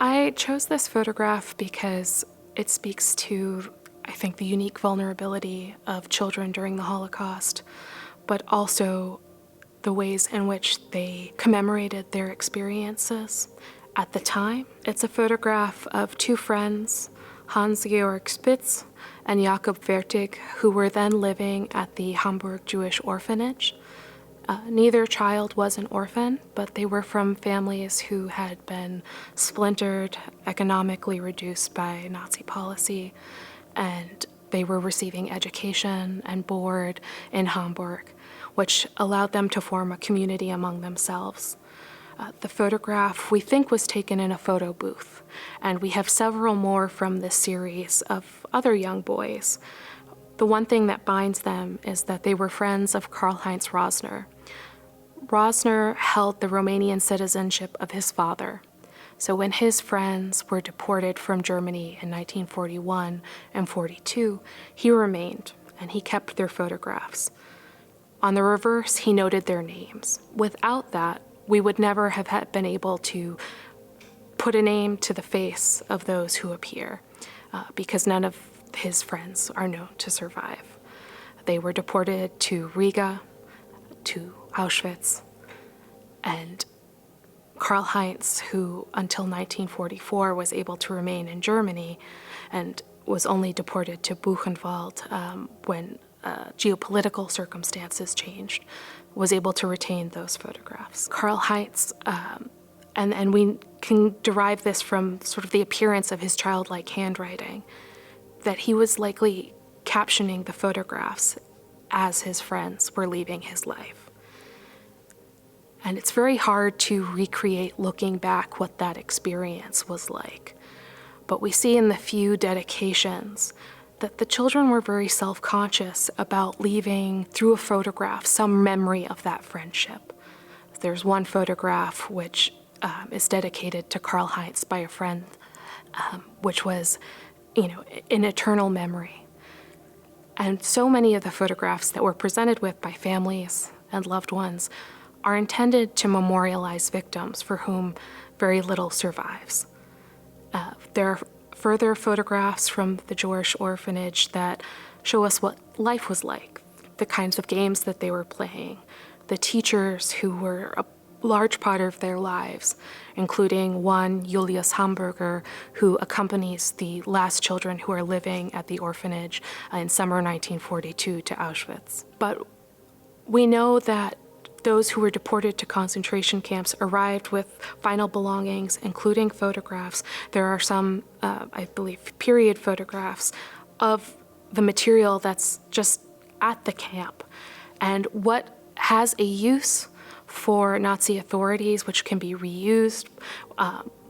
I chose this photograph because it speaks to, I think, the unique vulnerability of children during the Holocaust, but also the ways in which they commemorated their experiences at the time. It's a photograph of two friends, Hans-Georg Spitz and Jakob Fertig, who were then living at the Hamburg Jewish orphanage. Neither child was an orphan, but they were from families who had been splintered, economically reduced by Nazi policy, and they were receiving education and board in Hamburg, which allowed them to form a community among themselves. The photograph, we think, was taken in a photo booth, and we have several more from this series of other young boys. The one thing that binds them is that they were friends of Karl-Heinz Rosner. Rosner held the Romanian citizenship of his father. So when his friends were deported from Germany in 1941 and 42, he remained, and he kept their photographs. On the reverse, he noted their names. Without that, we would never have been able to put a name to the face of those who appear, because none of his friends are known to survive. They were deported to Riga, to Auschwitz, and Karl-Heinz, who until 1944 was able to remain in Germany and was only deported to Buchenwald when geopolitical circumstances changed, was able to retain those photographs. Karl-Heinz, and we can derive this from sort of the appearance of his childlike handwriting, that he was likely captioning the photographs as his friends were leaving his life. And it's very hard to recreate, looking back, what that experience was like. But we see in the few dedications that the children were very self-conscious about leaving, through a photograph, some memory of that friendship. There's one photograph which is dedicated to Karl-Heinz by a friend, which was, an eternal memory. And so many of the photographs that were presented with by families and loved ones are intended to memorialize victims for whom very little survives. There are further photographs from the Jewish orphanage that show us what life was like, the kinds of games that they were playing, the teachers who were a large part of their lives, including one, Julius Hamburger, who accompanies the last children who are living at the orphanage in summer 1942 to Auschwitz. But we know that those who were deported to concentration camps arrived with final belongings, including photographs. There are some, I believe, period photographs of the material that's just at the camp. And what has a use for Nazi authorities, which can be reused,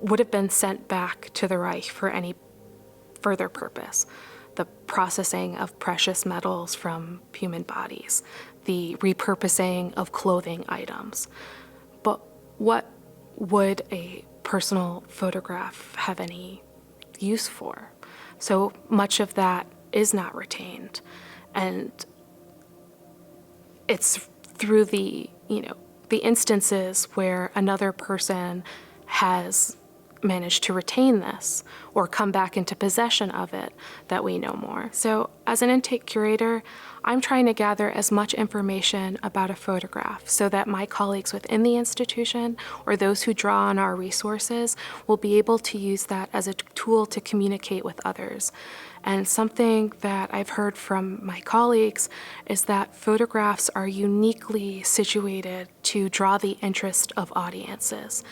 would have been sent back to the Reich for any further purpose. The processing of precious metals from human bodies, the repurposing of clothing items. But what would a personal photograph have any use for? So much of that is not retained. And it's through the instances where another person has managed to retain this or come back into possession of it that we know more. So as an intake curator, I'm trying to gather as much information about a photograph so that my colleagues within the institution or those who draw on our resources will be able to use that as a tool to communicate with others. And something that I've heard from my colleagues is that photographs are uniquely situated to draw the interest of audiences.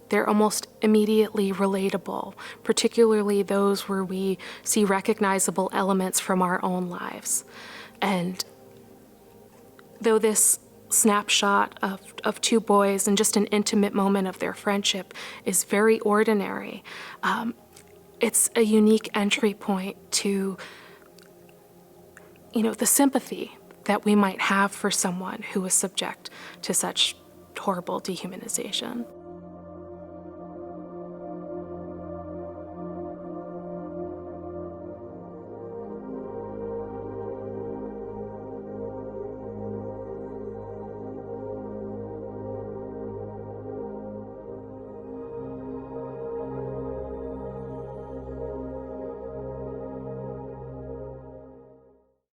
They're almost immediately relatable, particularly those where we see recognizable elements from our own lives. And though this snapshot of two boys and just an intimate moment of their friendship is very ordinary, it's a unique entry point to, the sympathy that we might have for someone who is subject to such horrible dehumanization.